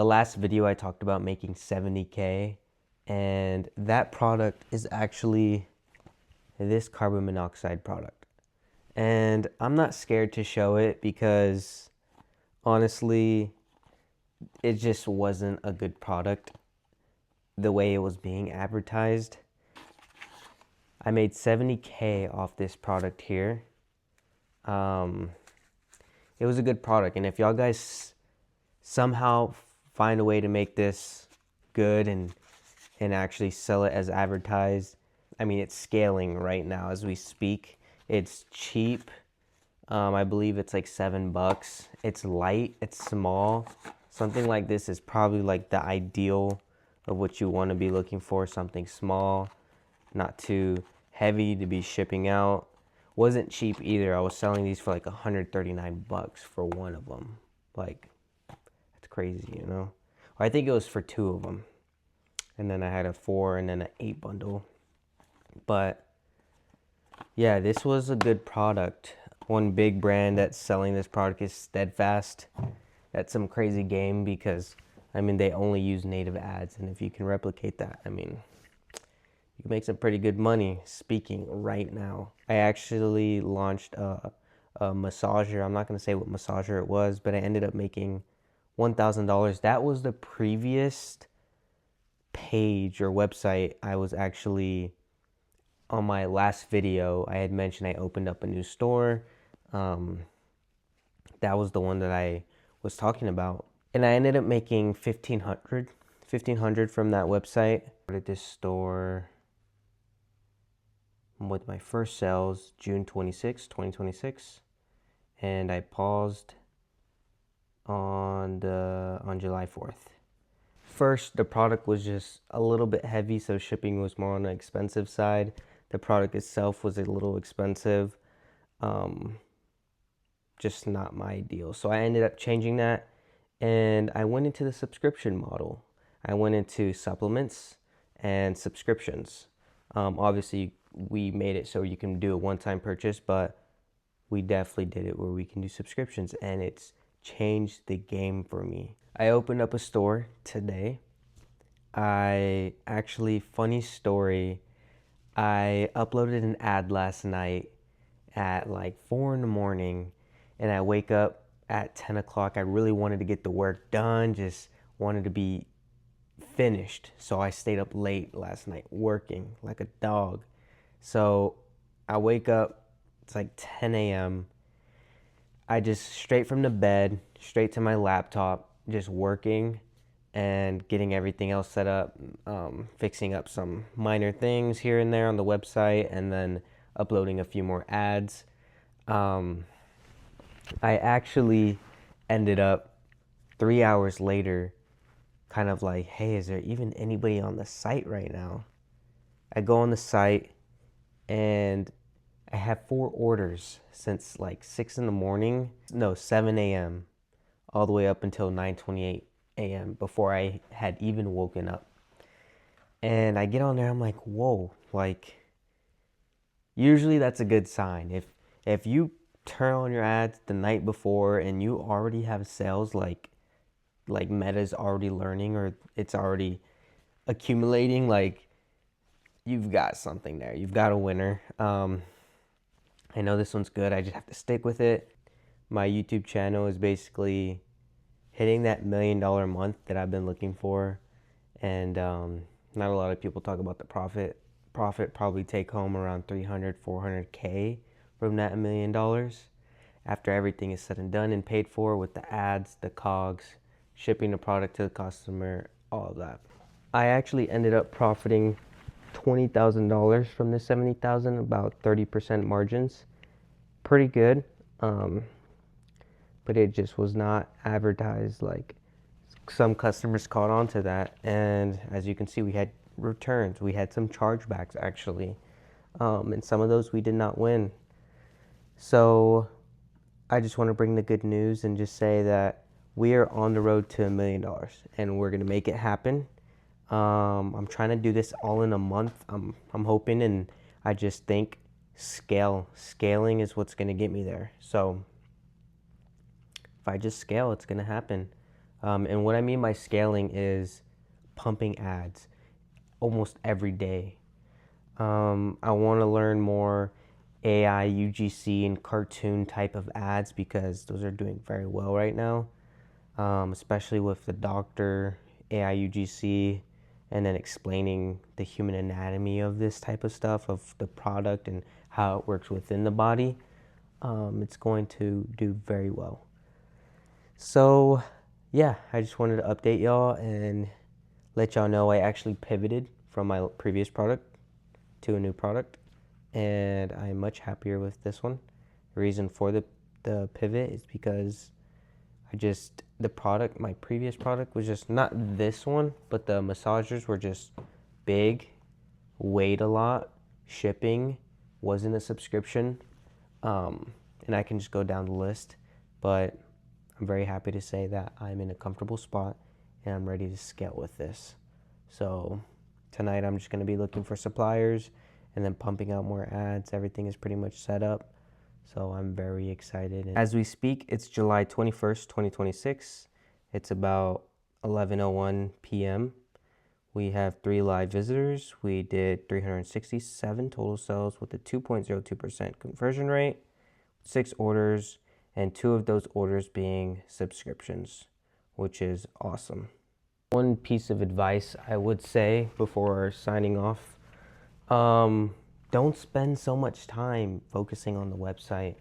The last video I talked about making 70K, and that product is actually this carbon monoxide product. And I'm not scared to show it because honestly, it just wasn't a good product the way it was being advertised. I made 70K off this product here. It was a good product, and if y'all guys somehow find a way to make this good and actually sell it as advertised, I mean, it's scaling right now as we speak. It's cheap. I believe it's like $7. It's light, it's small. Something like this is probably like the ideal of what you want to be looking for. Something small, not too heavy to be shipping out. Wasn't cheap either. I was selling these for like $139 for one of them. Like, that's crazy, you know? I think it was for two of them. And then I had a 4 and then an 8 bundle. But yeah, this was a good product. One big brand that's selling this product is Steadfast. That's some crazy game because, I mean, they only use native ads. And if you can replicate that, I mean, you can make some pretty good money speaking right now. I actually launched a massager. I'm not going to say what massager it was, but I ended up making $1,000. That was the previous page or website I was actually on. My last video I had mentioned I opened up a new store. That was the one that I was talking about, and I ended up making $1,500 from that website. I started this store with my first sales June 26, 2026, and I paused on July 4th. First, the product was just a little bit heavy, so shipping was more on the expensive side. The product itself was a little expensive, just not my ideal. So I ended up changing that, and I went into the subscription model. I went into supplements and subscriptions. Obviously, we made it so you can do a one-time purchase, but we definitely did it where we can do subscriptions, and it's changed the game for me. I opened up a store today. Funny story, I uploaded an ad last night at like 4 in the morning, and I wake up at 10 o'clock. I really wanted to get the work done, just wanted to be finished. So I stayed up late last night working like a dog. So I wake up, it's like 10 a.m. I just straight from the bed, straight to my laptop, just working and getting everything else set up, fixing up some minor things here and there on the website, and then uploading a few more ads. I actually ended up 3 hours later kind of like, hey, is there even anybody on the site right now? I go on the site and I have 4 orders since like 7 a.m. all the way up until 9:28 a.m. before I had even woken up. And I get on there, I'm like, whoa, like, usually that's a good sign. If you turn on your ads the night before and you already have sales, like Meta's already learning or it's already accumulating, like, you've got something there. You've got a winner. I know this one's good. I just have to stick with it. My YouTube channel is basically hitting that $1 million month that I've been looking for. And not a lot of people talk about the profit. Profit probably take home around 300, 400K from that $1 million after everything is said and done and paid for with the ads, the COGS, shipping the product to the customer, all of that. I actually ended up profiting $20,000 from this 70,000, about 30% margins. Pretty good, but it just was not advertised. Like, some customers caught on to that, and as you can see, we had returns. We had some chargebacks actually, and some of those we did not win. So I just want to bring the good news and just say that we are on the road to $1 million, and we're gonna make it happen. I'm trying to do this all in a month. I'm hoping, and I just think scaling is what's gonna get me there. So if I just scale, it's gonna happen. And what I mean by scaling is pumping ads almost every day. I want to learn more AI, UGC, and cartoon type of ads because those are doing very well right now, especially with the doctor, AI, UGC, and then explaining the human anatomy of this type of stuff, of the product and how it works within the body. It's going to do very well. So, yeah, I just wanted to update y'all and let y'all know I actually pivoted from my previous product to a new product, and I'm much happier with this one. The reason for the pivot is because my previous product was just not this one, but the massagers were just big, weighed a lot, shipping, wasn't a subscription, and I can just go down the list, but I'm very happy to say that I'm in a comfortable spot and I'm ready to scale with this. So tonight I'm just going to be looking for suppliers and then pumping out more ads. Everything is pretty much set up. So I'm very excited. And as we speak, it's July 21st, 2026. It's about 11:01 p.m. We have 3 live visitors. We did 367 total sales with a 2.02% conversion rate, 6 orders, and 2 of those orders being subscriptions, which is awesome. One piece of advice I would say before signing off, don't spend so much time focusing on the website.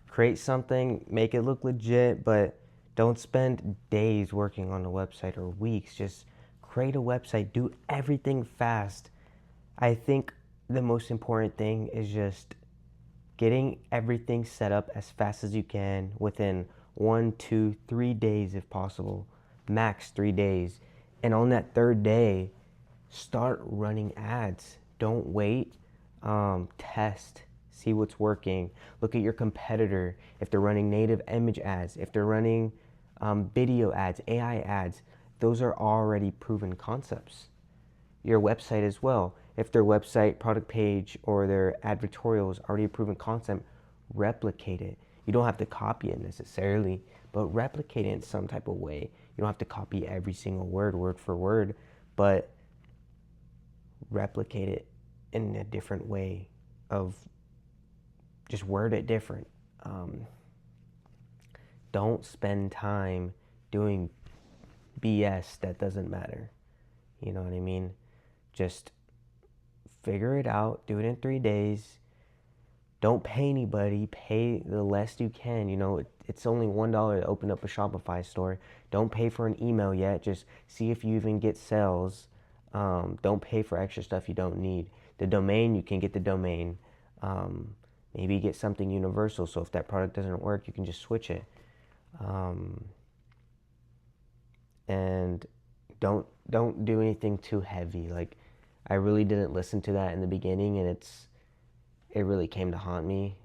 Create something, make it look legit, but don't spend days working on the website or weeks. Just create a website, do everything fast. I think the most important thing is just getting everything set up as fast as you can within 1, 2, 3 days if possible, max 3 days. And on that 3rd day, start running ads. Don't wait. Test, see what's working. Look at your competitor, if they're running native image ads, if they're running video ads, AI ads. Those are already proven concepts. Your website as well. If their website, product page, or their advertorial is already a proven concept, replicate it. You don't have to copy it necessarily, but replicate it in some type of way. You don't have to copy every single word for word, but replicate it in a different way, of just word it different. Don't spend time doing BS that doesn't matter. You know what I mean? Just figure it out, do it in 3 days. Don't pay anybody, pay the less you can. You know, it's only $1 to open up a Shopify store. Don't pay for an email yet, just see if you even get sales. Don't pay for extra stuff you don't need. The domain, you can get the domain. Maybe get something universal, so if that product doesn't work, you can just switch it. And don't do anything too heavy. Like, I really didn't listen to that in the beginning, and it really came to haunt me.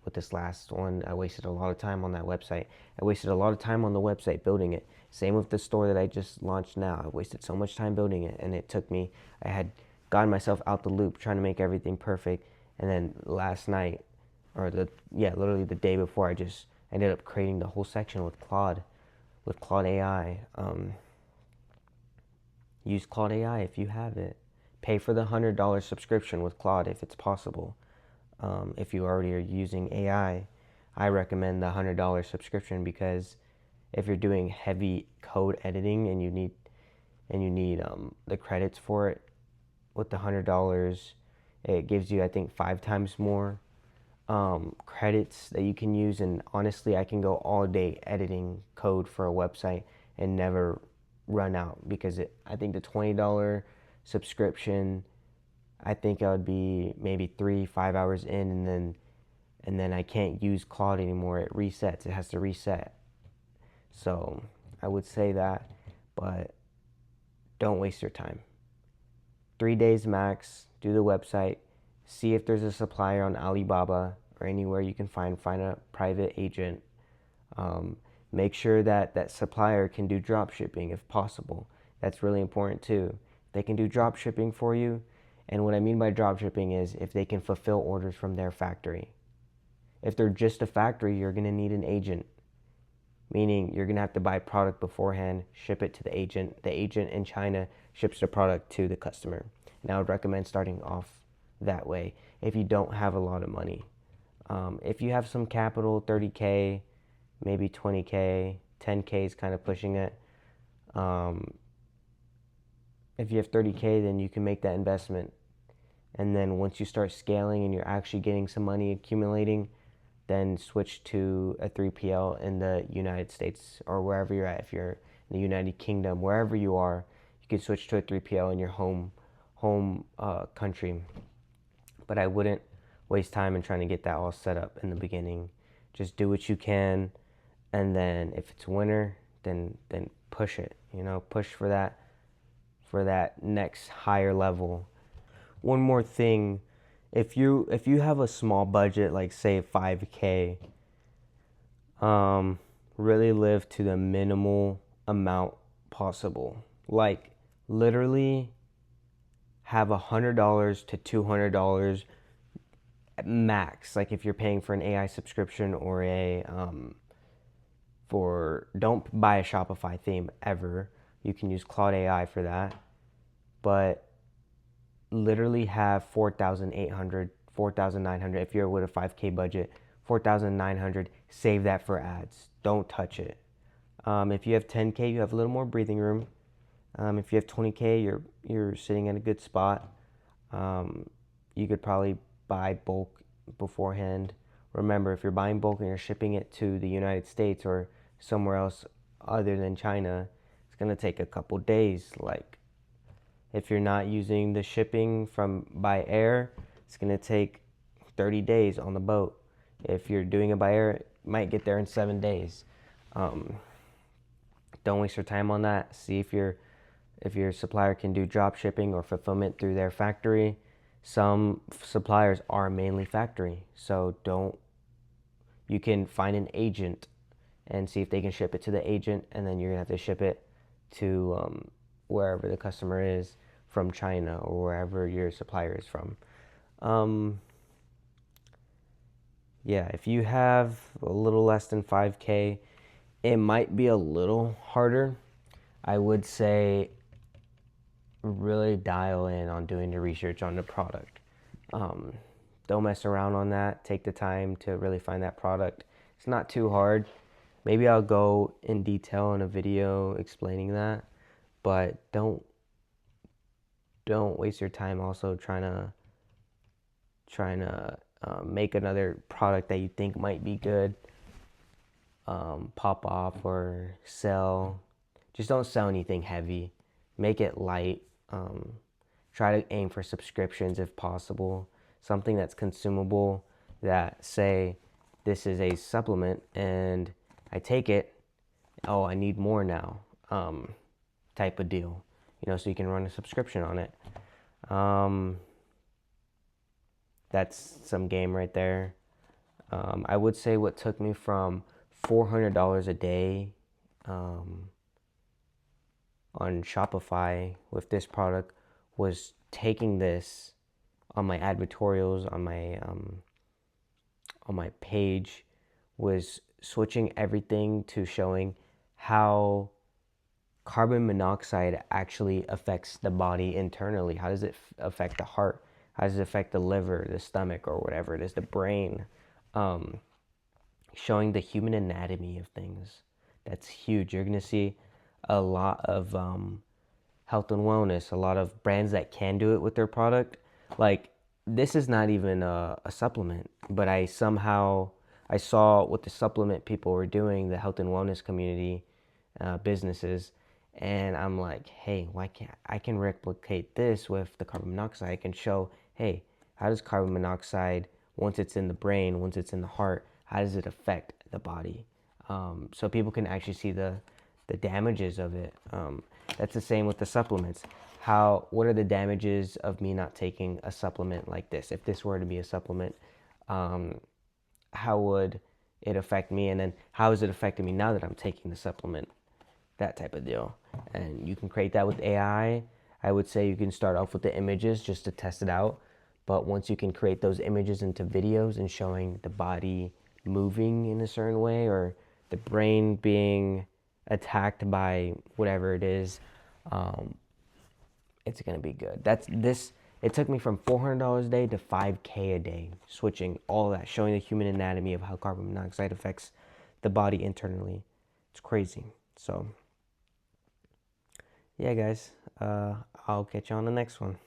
With this last one, I wasted a lot of time on that website. I wasted a lot of time on the website building it. Same with the store that I just launched now. I wasted so much time building it, and I had gotten myself out the loop trying to make everything perfect. And then last night, literally the day before, I just ended up creating the whole section with Claude AI. Use Claude AI if you have it. Pay for the $100 subscription with Claude if it's possible. If you already are using AI, I recommend the $100 subscription, because if you're doing heavy code editing and you need the credits for it, with the $100, it gives you, I think, 5 times more credits that you can use. And honestly, I can go all day editing code for a website and never run out, because I think the $20 subscription, I think I would be maybe 3-5 hours in, and then I can't use Claude anymore. It resets. It has to reset. So I would say that, but don't waste your time. 3 days max. Do the website. See if there's a supplier on Alibaba or anywhere you can find a private agent. Make sure that supplier can do drop shipping if possible. That's really important too. They can do drop shipping for you. And what I mean by drop shipping is if they can fulfill orders from their factory. If they're just a factory, you're going to need an agent. meaning you're going to have to buy product beforehand, ship it to the agent. The agent in China ships the product to the customer. And I would recommend starting off that way if you don't have a lot of money. If you have some capital, 30K, maybe 20K, 10K is kind of pushing it. If you have 30K, then you can make that investment. And then once you start scaling and you're actually getting some money accumulating, then switch to a 3PL in the United States or wherever you're at. If you're in the United Kingdom, wherever you are, you can switch to a 3PL in your home country. But I wouldn't waste time in trying to get that all set up in the beginning. Just do what you can, and then if it's winter, then push it. Push for that next higher level. One more thing, if you have a small budget, like say 5K, really live to the minimal amount possible. Like literally have $100 to $200 max. Like if you're paying for an AI subscription or don't buy a Shopify theme ever. You can use Claude AI for that. But literally have 4,800, 4,900. If you're with a 5K budget, 4,900, save that for ads. Don't touch it. If you have 10K, you have a little more breathing room. If you have 20K, you're sitting in a good spot. You could probably buy bulk beforehand. Remember, if you're buying bulk and you're shipping it to the United States or somewhere else other than China, it's gonna take a couple days. Like if you're not using the shipping by air, it's gonna take 30 days on the boat. If you're doing it by air, it might get there in 7 days. Don't waste your time on that. See if your supplier can do drop shipping or fulfillment through their factory. Some suppliers are mainly factory, so you can find an agent and see if they can ship it to the agent, and then you're gonna have to ship it to wherever the customer is from China or wherever your supplier is from. If you have a little less than 5K, it might be a little harder. I would say really dial in on doing the research on the product. Don't mess around on that. Take the time to really find that product. It's not too hard. Maybe I'll go in detail in a video explaining that, but don't waste your time also trying to make another product that you think might be good pop off or sell. Just don't sell anything heavy. Make it light. Try to aim for subscriptions if possible. Something that's consumable, that say this is a supplement and I take it, oh, I need more now, type of deal, so you can run a subscription on it. That's some game right there. I would say what took me from $400 a day on Shopify with this product was taking this on my advertorials on my page, was switching everything to showing how carbon monoxide actually affects the body internally. How does it affect the heart? How does it affect the liver, the stomach, or whatever it is, the brain? Showing the human anatomy of things. That's huge. You're going to see a lot of health and wellness, a lot of brands that can do it with their product. Like, this is not even a supplement, but I saw what the supplement people were doing, the health and wellness community businesses, and I'm like, hey, why can't I can replicate this with the carbon monoxide? I can show, hey, how does carbon monoxide, once it's in the brain, once it's in the heart, how does it affect the body? So people can actually see the damages of it. That's the same with the supplements. What are the damages of me not taking a supplement like this? If this were to be a supplement, how would it affect me? And then how is it affecting me now that I'm taking the supplement? That type of deal. And you can create that with AI. I would say you can start off with the images just to test it out. But once you can create those images into videos and showing the body moving in a certain way, or the brain being attacked by whatever it is, it's gonna be good. It took me from $400 a day to $5K a day, switching all that, showing the human anatomy of how carbon monoxide affects the body internally. It's crazy. So yeah, guys, I'll catch you on the next one.